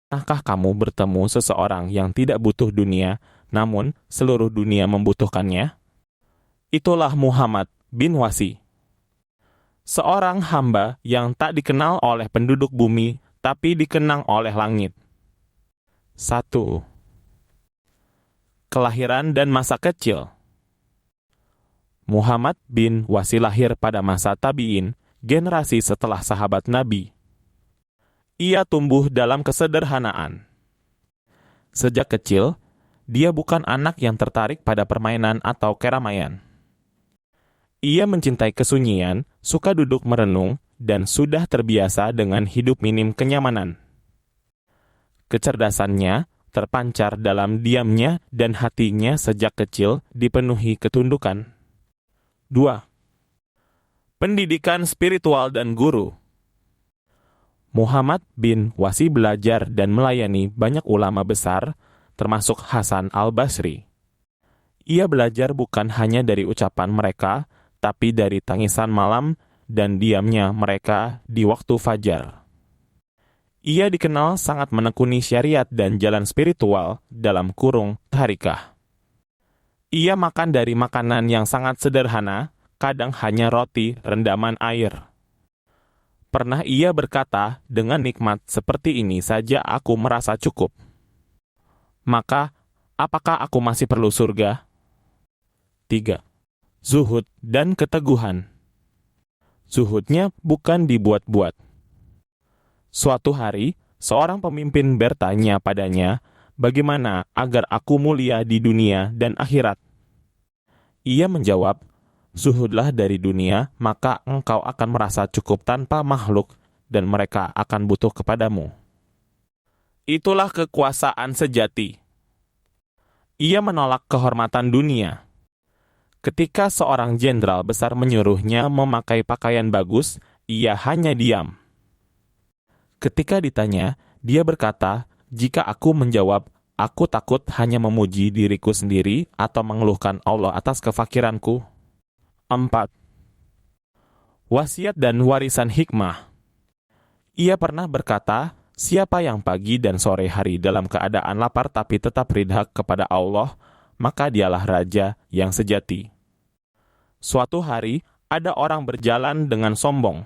Pernahkah kamu bertemu seseorang yang tidak butuh dunia, namun seluruh dunia membutuhkannya? Itulah Muhammad bin Wasi, seorang hamba yang tak dikenal oleh penduduk bumi, tapi dikenang oleh langit. 1. Kelahiran dan masa kecil. Muhammad bin Wasi lahir pada masa tabi'in, generasi setelah sahabat Nabi. Ia tumbuh dalam kesederhanaan. Sejak kecil, dia bukan anak yang tertarik pada permainan atau keramaian. Ia mencintai kesunyian, suka duduk merenung, dan sudah terbiasa dengan hidup minim kenyamanan. Kecerdasannya terpancar dalam diamnya dan hatinya sejak kecil dipenuhi ketundukan. 2. Pendidikan spiritual dan guru. Muhammad bin Wasi belajar dan melayani banyak ulama besar, termasuk Hasan al-Basri. Ia belajar bukan hanya dari ucapan mereka, tapi dari tangisan malam dan diamnya mereka di waktu fajar. Ia dikenal sangat menekuni syariat dan jalan spiritual dalam kurung tarikah. Ia makan dari makanan yang sangat sederhana, kadang hanya roti rendaman air. Pernah ia berkata, dengan nikmat seperti ini saja aku merasa cukup. Maka, apakah aku masih perlu surga? 3. Zuhud dan keteguhan. Zuhudnya bukan dibuat-buat. Suatu hari, seorang pemimpin bertanya padanya, bagaimana agar aku mulia di dunia dan akhirat? Ia menjawab, zuhudlah dari dunia, maka engkau akan merasa cukup tanpa makhluk, dan mereka akan butuh kepadamu. Itulah kekuasaan sejati. Ia menolak kehormatan dunia. Ketika seorang jenderal besar menyuruhnya memakai pakaian bagus, ia hanya diam. Ketika ditanya, dia berkata, jika aku menjawab, aku takut hanya memuji diriku sendiri atau mengeluhkan Allah atas kefakiranku. 4. Wasiat dan warisan hikmah. Ia pernah berkata, siapa yang pagi dan sore hari dalam keadaan lapar tapi tetap ridha kepada Allah, maka dialah raja yang sejati. Suatu hari, ada orang berjalan dengan sombong.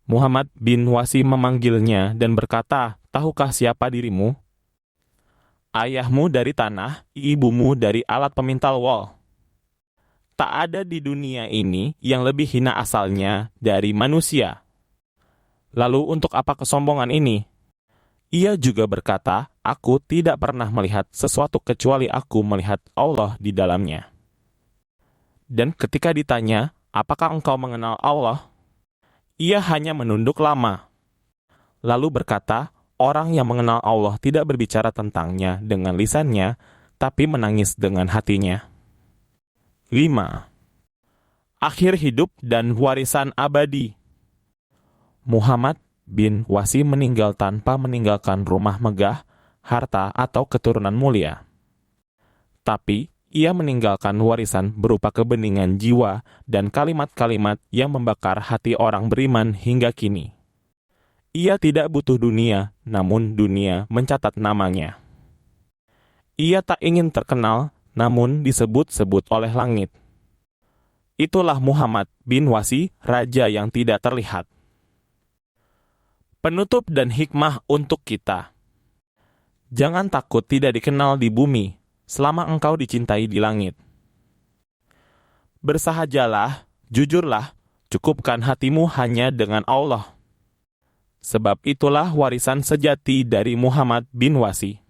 Muhammad bin Wasi memanggilnya dan berkata, tahukah siapa dirimu? Ayahmu dari tanah, ibumu dari alat pemintal wol. Tak ada di dunia ini yang lebih hina asalnya dari manusia. Lalu untuk apa kesombongan ini? Ia juga berkata, aku tidak pernah melihat sesuatu kecuali aku melihat Allah di dalamnya. Dan ketika ditanya, apakah engkau mengenal Allah? Ia hanya menunduk lama. Lalu berkata, orang yang mengenal Allah tidak berbicara tentangnya dengan lisannya, tapi menangis dengan hatinya. 5. Akhir hidup dan warisan abadi. Muhammad bin Wasi meninggal tanpa meninggalkan rumah megah, harta atau keturunan mulia. Tapi, ia meninggalkan warisan berupa kebeningan jiwa dan kalimat-kalimat yang membakar hati orang beriman hingga kini. Ia tidak butuh dunia, namun dunia mencatat namanya. Ia tak ingin terkenal, namun disebut-sebut oleh langit. Itulah Muhammad bin Wasi, raja yang tidak terlihat. Penutup dan hikmah untuk kita. Jangan takut tidak dikenal di bumi, selama engkau dicintai di langit. Bersahajalah, jujurlah, cukupkan hatimu hanya dengan Allah. Sebab itulah warisan sejati dari Muhammad bin Wasi.